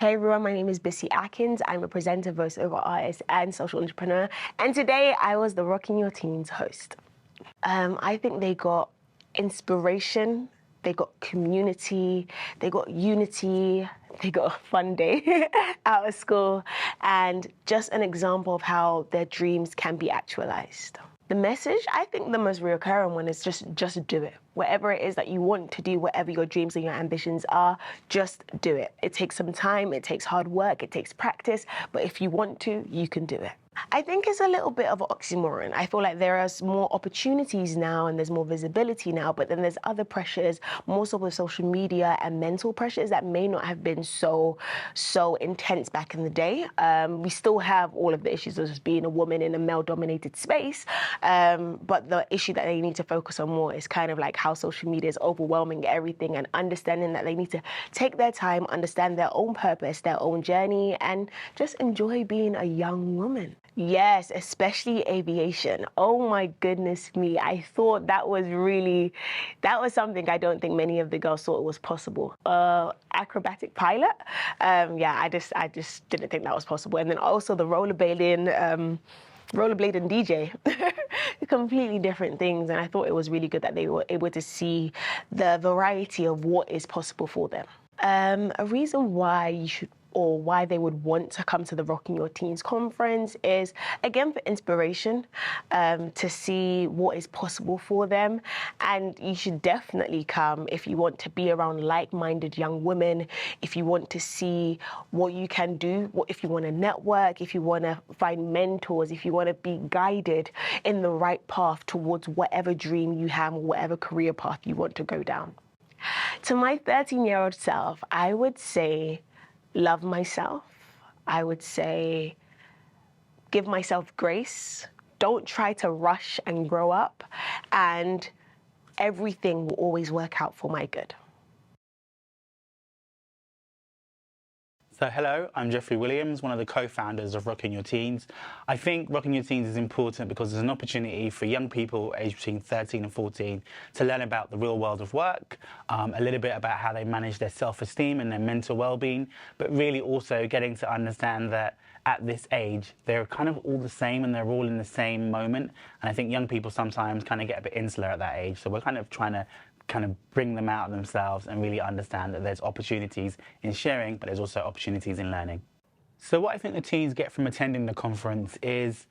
Hey everyone, my name is Bissy Atkins. I'm a presenter, voiceover artist, and social entrepreneur. And today I was the Rocking Your Teens host. I think they got inspiration, they got community, they got unity, they got a fun day out of school, and just an example of how their dreams can be actualized. The message, I think the most recurring one is just do it. Whatever it is that you want to do, whatever your dreams and your ambitions are, just do it. It takes some time, it takes hard work, it takes practice, but if you want to, you can do it. I think it's a little bit of an oxymoron. I feel like there are more opportunities now and there's more visibility now, but then there's other pressures, more so with social media and mental pressures that may not have been so intense back in the day. We still have all of the issues of just being a woman in a male-dominated space, but the issue that they need to focus on more is kind of like how social media is overwhelming everything and understanding that they need to take their time, understand their own purpose, their own journey, and just enjoy being a young woman. Yes, especially aviation. Oh my goodness me. I thought that was something I don't think many of the girls thought it was possible. Acrobatic pilot. Yeah, I just didn't think that was possible. And then also the rollerblading DJ. Completely different things. And I thought it was really good that they were able to see the variety of what is possible for them. A reason why you should or why they would want to come to the Rocking Your Teens conference is, again, for inspiration, to see what is possible for them. And you should definitely come if you want to be around like-minded young women, if you want to see what you can do, if you want to network, if you want to find mentors, if you want to be guided in the right path towards whatever dream you have or whatever career path you want to go down. To my 13-year-old self, I would say, love myself. I would say, give myself grace. Don't try to rush and grow up, and everything will always work out for my good. So hello, I'm Jeffrey Williams, one of the co-founders of Rocking Your Teens. I think Rocking Your Teens is important because there's an opportunity for young people aged between 13 and 14 to learn about the real world of work, a little bit about how they manage their self-esteem and their mental well-being, but really also getting to understand that at this age, they're kind of all the same and they're all in the same moment. And I think young people sometimes kind of get a bit insular at that age. So we're kind of trying to bring them out of themselves and really understand that there's opportunities in sharing, but there's also opportunities in learning. So what I think the teens get from attending the conference is,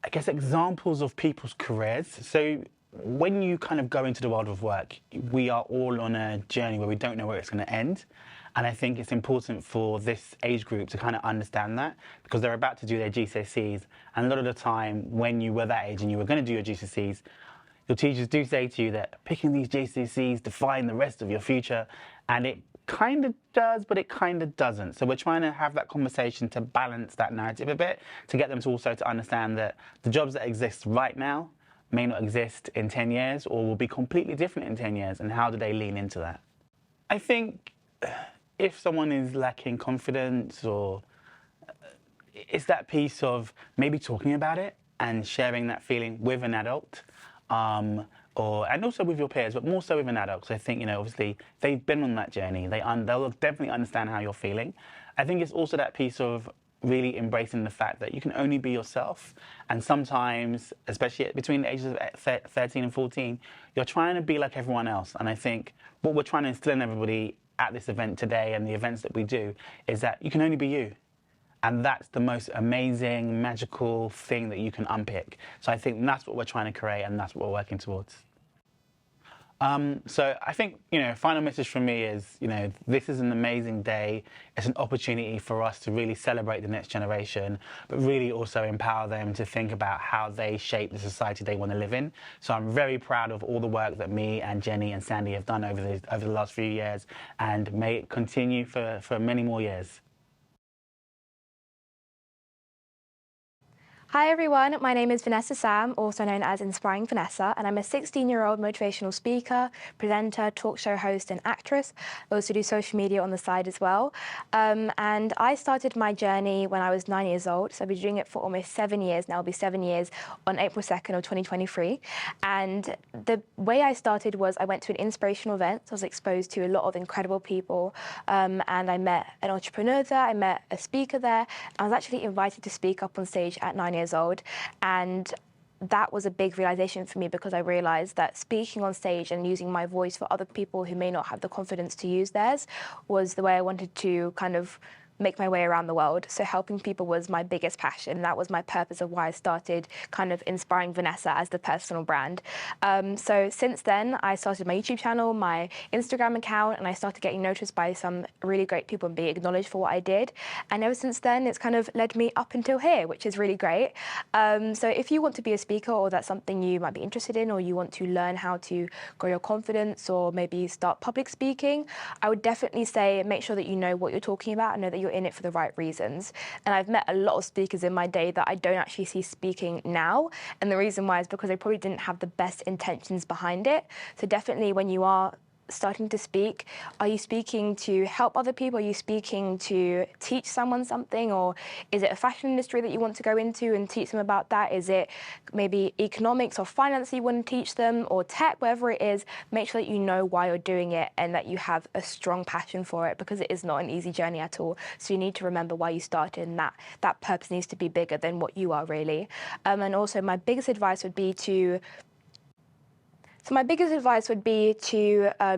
I guess, examples of people's careers. So when you kind of go into the world of work, we are all on a journey where we don't know where it's going to end. And I think it's important for this age group to kind of understand that because they're about to do their GCSEs. And a lot of the time when you were that age and you were going to do your GCSEs, your teachers do say to you that picking these GCSEs define the rest of your future, and it kind of does, but it kind of doesn't. So we're trying to have that conversation to balance that narrative a bit, to get them to also to understand that the jobs that exist right now may not exist in 10 years or will be completely different in 10 years, and how do they lean into that? I think if someone is lacking confidence, or it's that piece of maybe talking about it and sharing that feeling with an adult, and also with your peers, but more so with an adult. So I think, obviously they've been on that journey. They'll definitely understand how you're feeling. I think it's also that piece of really embracing the fact that you can only be yourself. And sometimes, especially between the ages of 13 and 14, you're trying to be like everyone else. And I think what we're trying to instill in everybody at this event today and the events that we do is that you can only be you. And that's the most amazing, magical thing that you can unpick. So I think that's what we're trying to create, and that's what we're working towards. So I think, final message from me is, this is an amazing day. It's an opportunity for us to really celebrate the next generation, but really also empower them to think about how they shape the society they want to live in. So I'm very proud of all the work that me and Jenny and Sandy have done over the last few years, and may it continue for many more years. Hi everyone, my name is Vanessa Sam, also known as Inspiring Vanessa, and I'm a 16-year-old motivational speaker, presenter, talk show host and actress. I also do social media on the side as well. And I started my journey when I was 9 years old, so I've been doing it for almost 7 years now. It'll be 7 years on April 2nd of 2023. And the way I started was I went to an inspirational event. So I was exposed to a lot of incredible people, and I met an entrepreneur there, I met a speaker there. I was actually invited to speak up on stage at 9 years old, and that was a big realization for me because I realized that speaking on stage and using my voice for other people who may not have the confidence to use theirs was the way I wanted to kind of make my way around the world. So helping people was my biggest passion. That was my purpose of why I started kind of Inspiring Vanessa as the personal brand. So since then, I started my YouTube channel, my Instagram account, and I started getting noticed by some really great people and being acknowledged for what I did. And ever since then, it's kind of led me up until here, which is really great. So if you want to be a speaker or that's something you might be interested in, or you want to learn how to grow your confidence or maybe start public speaking, I would definitely say make sure that you know what you're talking about and know that you're in it for the right reasons. And I've met a lot of speakers in my day that I don't actually see speaking now. And the reason why is because they probably didn't have the best intentions behind it. So definitely when you are starting to speak, are you speaking to help other people? Are you speaking to teach someone something? Or is it a fashion industry that you want to go into and teach them about that? Is it maybe economics or finance that you want to teach them, or tech, whatever it is? Make sure that you know why you're doing it and that you have a strong passion for it, because it is not an easy journey at all. So you need to remember why you started, and that purpose needs to be bigger than what you are really. And also my biggest advice would be to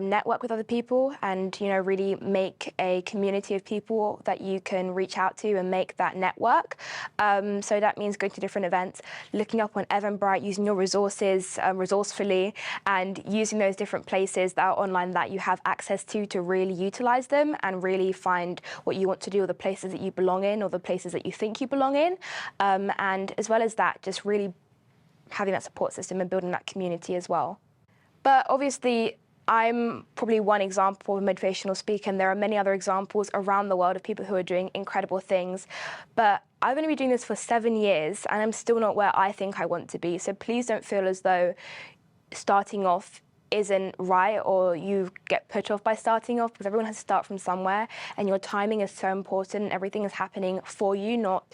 network with other people and, really make a community of people that you can reach out to and make that network. So that means going to different events, looking up on Eventbrite, using your resources resourcefully, and using those different places that are online that you have access to really utilize them and really find what you want to do, or the places that you belong in, or the places that you think you belong in. And as well as that, just really having that support system and building that community as well. But obviously, I'm probably one example of a motivational speaker, and there are many other examples around the world of people who are doing incredible things. But I've only been doing this for 7 years, and I'm still not where I think I want to be. So please don't feel as though starting off isn't right, or you get put off by starting off, because everyone has to start from somewhere, and your timing is so important. Everything is happening for you, not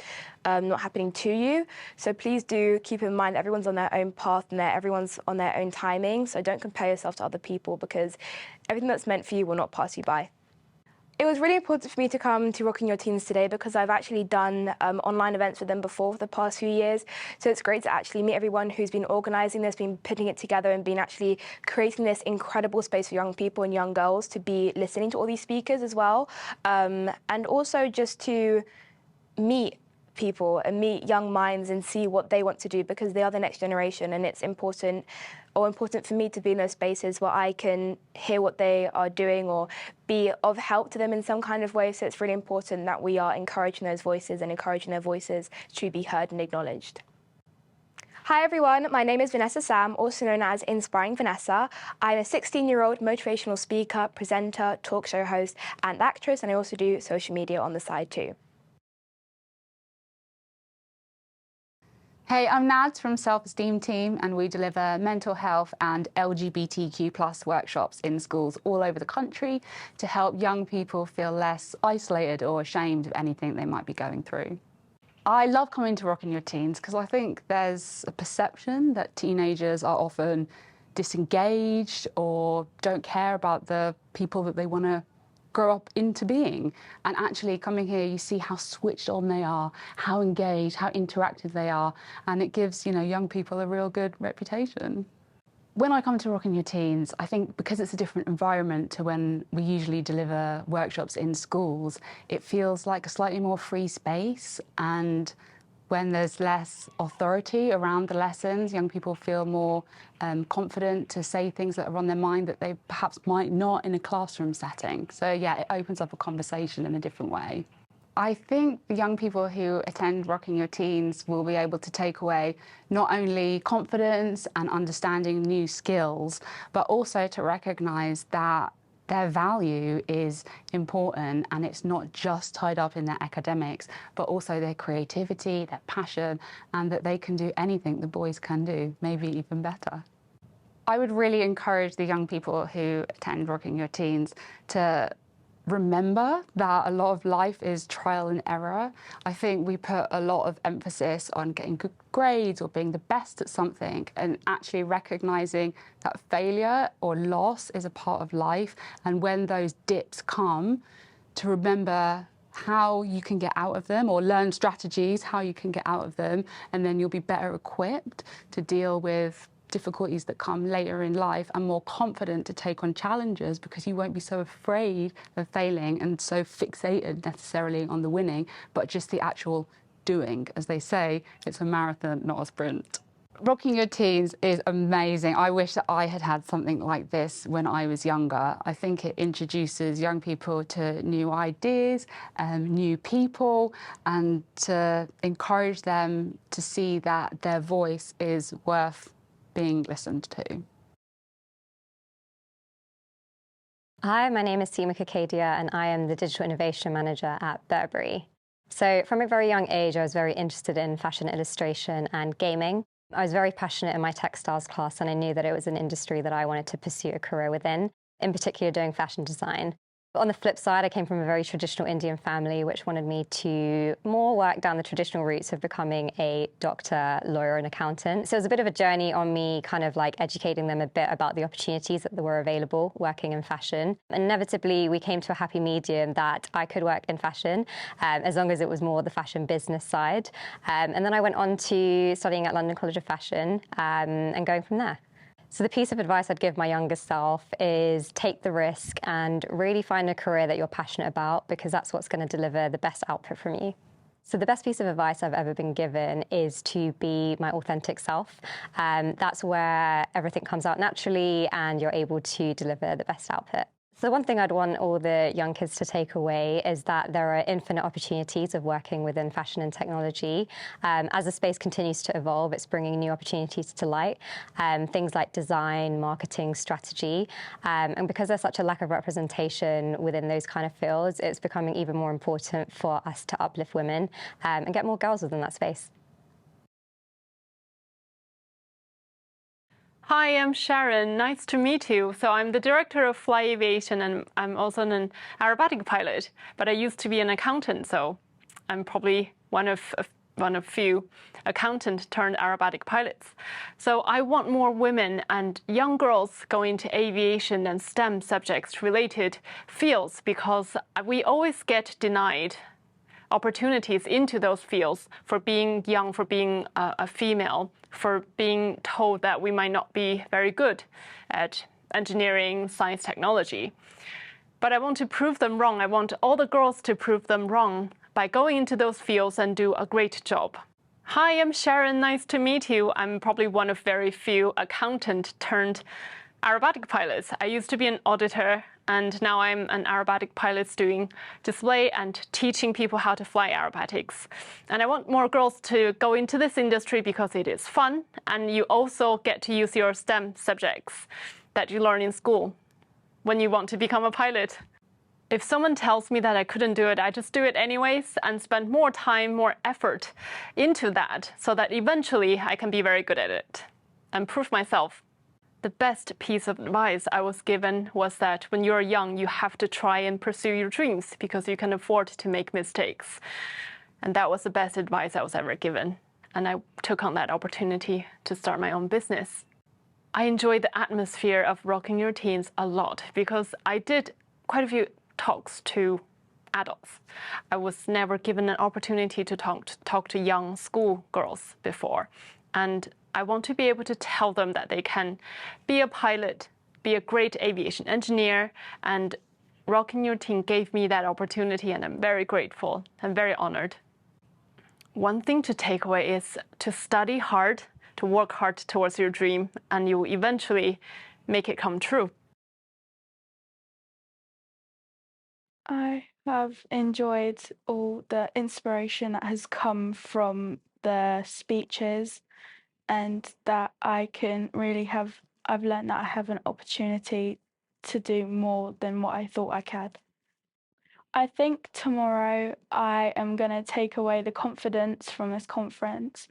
happening to you. So please do keep in mind that everyone's on their own path and that everyone's on their own timing. So don't compare yourself to other people, because everything that's meant for you will not pass you by. It was really important for me to come to Rocking Your Teens today because I've actually done online events with them before for the past few years. So it's great to actually meet everyone who's been organising this, been putting it together, and been actually creating this incredible space for young people and young girls to be listening to all these speakers as well. And also just to meet people and meet young minds and see what they want to do, because they are the next generation, and it's important for me to be in those spaces where I can hear what they are doing or be of help to them in some kind of way. So it's really important that we are encouraging those voices and encouraging their voices to be heard and acknowledged. Hi everyone, my name is Vanessa Sam, also known as Inspiring Vanessa. I'm a 16-year-old motivational speaker, presenter, talk show host and actress, and I also do social media on the side too. Hey, I'm Nads from Self Esteem Team, and we deliver mental health and LGBTQ+ workshops in schools all over the country to help young people feel less isolated or ashamed of anything they might be going through. I love coming to Rocking Your Teens because I think there's a perception that teenagers are often disengaged or don't care about the people that they want to grow up into being. And actually coming here, you see how switched on they are, how engaged, how interactive they are, and it gives, young people a real good reputation. When I come to Rocking Your Teens, I think because it's a different environment to when we usually deliver workshops in schools, it feels like a slightly more free space, and when there's less authority around the lessons, young people feel more confident to say things that are on their mind that they perhaps might not in a classroom setting. So yeah, it opens up a conversation in a different way. I think the young people who attend Rocking Your Teens will be able to take away not only confidence and understanding new skills, but also to recognise that their value is important, and it's not just tied up in their academics, but also their creativity, their passion, and that they can do anything the boys can do, maybe even better. I would really encourage the young people who attend Rocking Your Teens to remember that a lot of life is trial and error. I think we put a lot of emphasis on getting good grades or being the best at something, and actually recognizing that failure or loss is a part of life. And when those dips come, to remember how you can get out of them, or learn strategies how you can get out of them, and then you'll be better equipped to deal with difficulties that come later in life, and more confident to take on challenges, because you won't be so afraid of failing and so fixated necessarily on the winning, but just the actual doing. As they say, it's a marathon, not a sprint. Rocking Your Teens is amazing. I wish that I had had something like this when I was younger. I think it introduces young people to new ideas, new people, and to encourage them to see that their voice is worth being listened to. Hi, my name is Seema Kakedia, and I am the Digital Innovation Manager at Burberry. So from a very young age, I was very interested in fashion illustration and gaming. I was very passionate in my textiles class, and I knew that it was an industry that I wanted to pursue a career within, in particular doing fashion design. But on the flip side, I came from a very traditional Indian family, which wanted me to more work down the traditional routes of becoming a doctor, lawyer, and accountant. So it was a bit of a journey on me kind of like educating them a bit about the opportunities that were available working in fashion. Inevitably, we came to a happy medium that I could work in fashion, as long as it was more the fashion business side. And then I went on to studying at London College of Fashion and going from there. So the piece of advice I'd give my younger self is take the risk and really find a career that you're passionate about, because that's what's going to deliver the best output from you. So the best piece of advice I've ever been given is to be my authentic self. That's where everything comes out naturally and you're able to deliver the best output. So one thing I'd want all the young kids to take away is that there are infinite opportunities of working within fashion and technology. As the space continues to evolve, it's bringing new opportunities to light, things like design, marketing, strategy. And because there's such a lack of representation within those kind of fields, it's becoming even more important for us to uplift women and get more girls within that space. Hi, I'm Sharon. Nice to meet you. So I'm the director of Fly Aviation, and I'm also an aerobatic pilot. But I used to be an accountant, so I'm probably one of few accountant turned aerobatic pilots. So I want more women and young girls going into aviation and STEM subjects related fields, because we always get denied opportunities into those fields for being young, for being a female, for being told that we might not be very good at engineering, science, technology. But I want to prove them wrong. I want all the girls to prove them wrong by going into those fields and do a great job. Hi, I'm Sharon. Nice to meet you. I'm probably one of very few accountant turned aerobatic pilots. I used to be an auditor, and now I'm an aerobatic pilot doing display and teaching people how to fly aerobatics. And I want more girls to go into this industry because it is fun, and you also get to use your STEM subjects that you learn in school when you want to become a pilot. If someone tells me that I couldn't do it, I just do it anyways and spend more time, more effort into that, so that eventually I can be very good at it and prove myself. The best piece of advice I was given was that when you're young, you have to try and pursue your dreams, because you can afford to make mistakes. And that was the best advice I was ever given. And I took on that opportunity to start my own business. I enjoyed the atmosphere of Rocking Your Teens a lot, because I did quite a few talks to adults. I was never given an opportunity to talk to young school girls before. And I want to be able to tell them that they can be a pilot, be a great aviation engineer, and Rocking Your Teen gave me that opportunity, and I'm very grateful. I'm very honored. One thing to take away is to study hard, to work hard towards your dream, and you will eventually make it come true. I have enjoyed all the inspiration that has come from the speeches, and that I've learned that I have an opportunity to do more than what I thought I could. I think tomorrow I am going to take away the confidence from this conference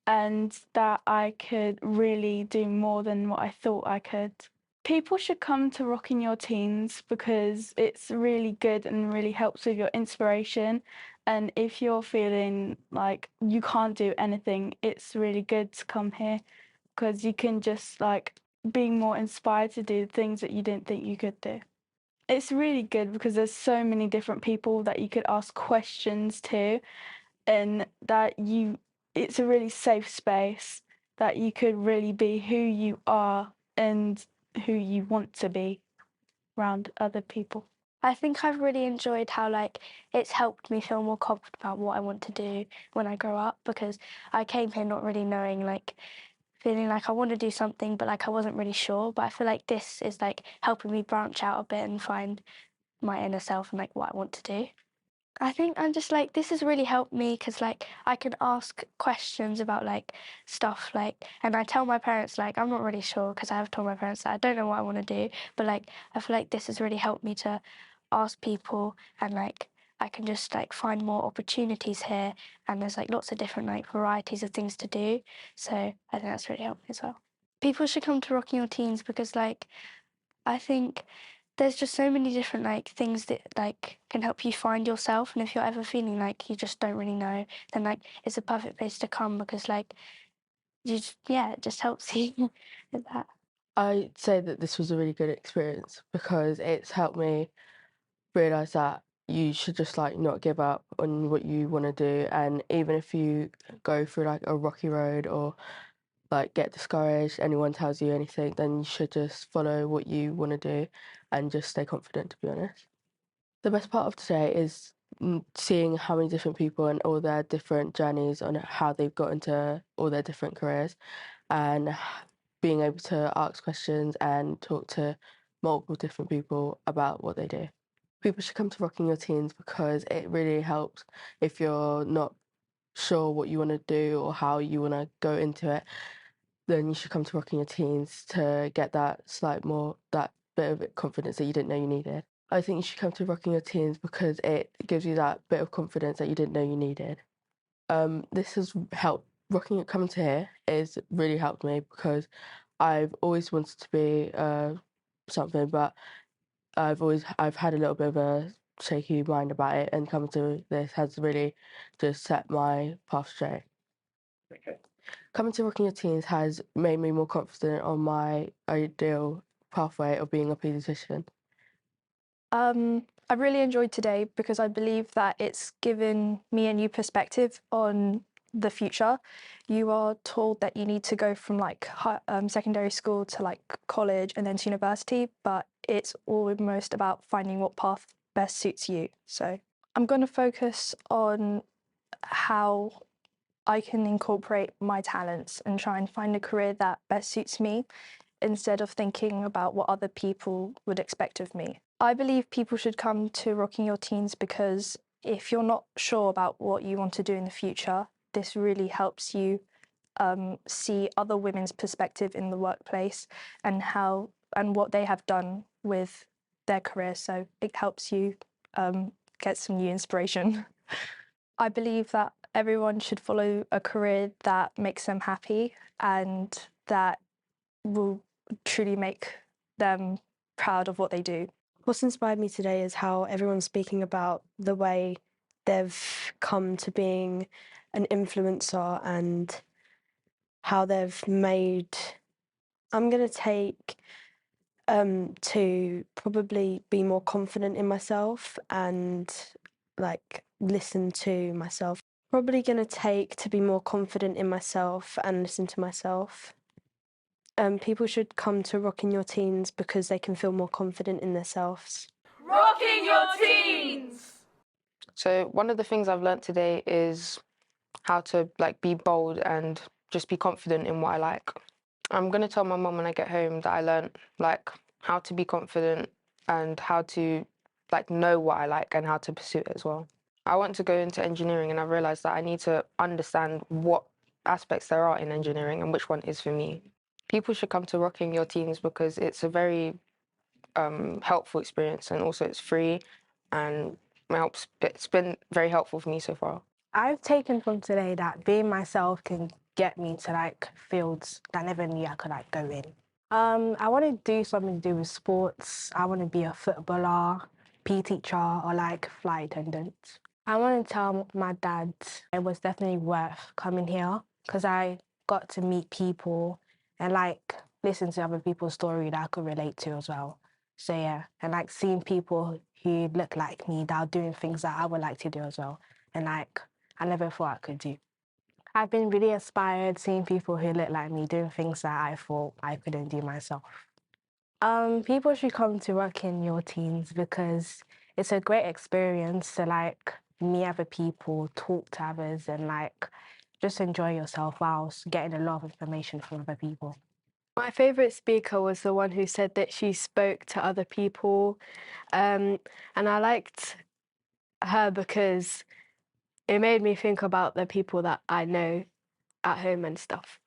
and that I could really do more than what I thought I could. People should come to Rocking Your Teens because it's really good and really helps with your inspiration. And if you're feeling like you can't do anything, it's really good to come here because you can just like be more inspired to do things that you didn't think you could do. It's really good because there's so many different people that you could ask questions to, and it's a really safe space that you could really be who you are and who you want to be around other people. I think I've really enjoyed how it's helped me feel more confident about what I want to do when I grow up, because I came here not really knowing, feeling like I want to do something but I wasn't really sure. But I feel like this is helping me branch out a bit and find my inner self and what I want to do. I think I'm just this has really helped me because I can ask questions about stuff and I tell my parents I'm not really sure, because I have told my parents that I don't know what I want to do, but I feel like this has really helped me to ask people, and I can just find more opportunities here, and there's lots of different varieties of things to do, so I think that's really helped me as well. People should come to Rocking Your Teens because I think there's just so many different things that can help you find yourself, and if you're ever feeling you just don't really know, then it's a perfect place to come because it just helps you with that. I'd say that this was a really good experience because it's helped me realise that you should just not give up on what you want to do, and even if you go through a rocky road or get discouraged, anyone tells you anything, then you should just follow what you want to do and just stay confident, to be honest. The best part of today is seeing how many different people and all their different journeys on how they've got into all their different careers, and being able to ask questions and talk to multiple different people about what they do. People should come to Rocking Your Teens because it really helps if you're not sure what you want to do or how you want to go into it. Then you should come to Rocking Your Teens to get that that bit of confidence that you didn't know you needed. I think you should come to Rocking Your Teens because it gives you that bit of confidence that you didn't know you needed. This has helped. Coming to here has really helped me because I've always wanted to be something, but I've had a little bit of a shaky mind about it, and coming to this has really just set my path straight. Okay. Coming to Rocking Your Teens has made me more confident on my ideal pathway of being a paediatrician. I really enjoyed today because I believe that it's given me a new perspective on the future. You are told that you need to go from secondary school to college and then to university, but it's almost about finding what path best suits you. So I'm going to focus on how I can incorporate my talents and try and find a career that best suits me, instead of thinking about what other people would expect of me. I believe people should come to Rocking Your Teens because if you're not sure about what you want to do in the future, this really helps you see other women's perspective in the workplace and what they have done with their career. So it helps you get some new inspiration. I believe that everyone should follow a career that makes them happy and that will truly make them proud of what they do. What's inspired me today is how everyone's speaking about the way they've come to being an influencer and how they've made. I'm going to take to probably be more confident in myself and listen to myself. Probably going to take to be more confident in myself and listen to myself. People should come to Rocking Your Teens because they can feel more confident in themselves. Rocking Your Teens! So one of the things I've learnt today is how to be bold and just be confident in what I like. I'm gonna tell my mum when I get home that I learnt how to be confident and how to know what I like and how to pursue it as well. I want to go into engineering, and I realised that I need to understand what aspects there are in engineering and which one is for me. People should come to Rocking Your Teens because it's a very helpful experience, and also it's free and it's been very helpful for me so far. I've taken from today that being myself can get me to like fields that I never knew I could like go in. I want to do something to do with sports. I want to be a footballer, PE teacher, or like flight attendant. I want to tell my dad it was definitely worth coming here because I got to meet people and like listen to other people's story that I could relate to as well. So yeah, and like seeing people who look like me that are doing things that I would like to do as well, and like I never thought I could do. I've been really inspired seeing people who look like me doing things that I thought I couldn't do myself. People should come to work in your teens because it's a great experience to like meet other people, talk to others, and like just enjoy yourself whilst getting a lot of information from other people. My favourite speaker was the one who said that she spoke to other people, and I liked her because it made me think about the people that I know at home and stuff.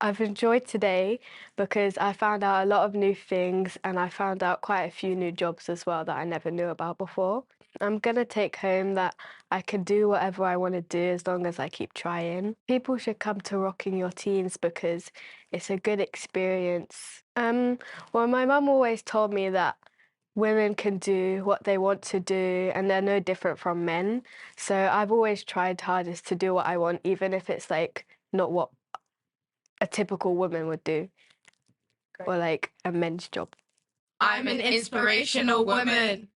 I've enjoyed today because I found out a lot of new things and I found out quite a few new jobs as well that I never knew about before. I'm going to take home that I can do whatever I want to do as long as I keep trying. People should come to Rocking Your Teens because it's a good experience. Well, my mum always told me that women can do what they want to do and they're no different from men. So I've always tried hardest to do what I want, even if it's like not what a typical woman would do or like a men's job. I'm an inspirational woman.